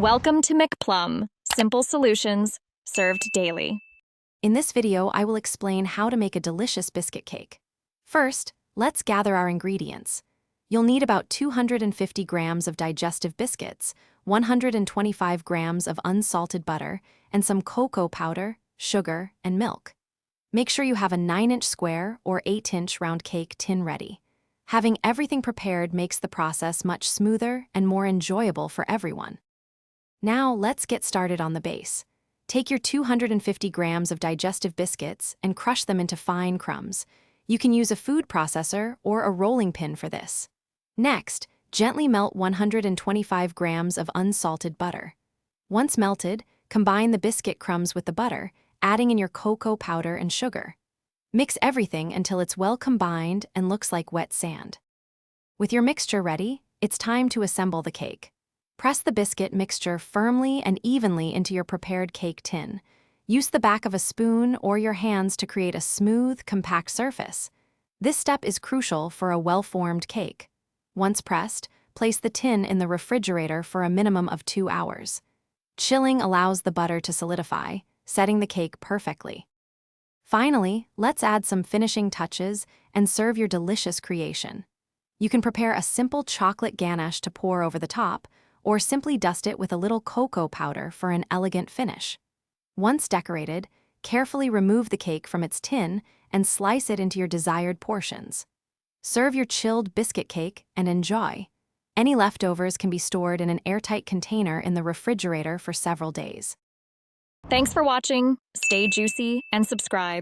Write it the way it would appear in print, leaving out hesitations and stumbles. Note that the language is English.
Welcome to McPlum, simple solutions served daily. In this video, I will explain how to make a delicious biscuit cake. First, let's gather our ingredients. You'll need about 250 grams of digestive biscuits, 125 grams of unsalted butter, and some cocoa powder, sugar, and milk. Make sure you have a 9-inch square or 8-inch round cake tin ready. Having everything prepared makes the process much smoother and more enjoyable for everyone. Now, let's get started on the base. Take your 250 grams of digestive biscuits and crush them into fine crumbs. You can use a food processor or a rolling pin for this. Next, gently melt 125 grams of unsalted butter. Once melted, combine the biscuit crumbs with the butter, adding in your cocoa powder and sugar. Mix everything until it's well combined and looks like wet sand. With your mixture ready, it's time to assemble the cake. Press the biscuit mixture firmly and evenly into your prepared cake tin. Use the back of a spoon or your hands to create a smooth, compact surface. This step is crucial for a well-formed cake. Once pressed, place the tin in the refrigerator for a minimum of 2 hours. Chilling allows the butter to solidify, setting the cake perfectly. Finally, let's add some finishing touches and serve your delicious creation. You can prepare a simple chocolate ganache to pour over the top, or simply dust it with a little cocoa powder for an elegant finish. Once decorated, carefully remove the cake from its tin and slice it into your desired portions. Serve your chilled biscuit cake and enjoy. Any leftovers can be stored in an airtight container in the refrigerator for several days. Thanks for watching. Stay juicy and subscribe.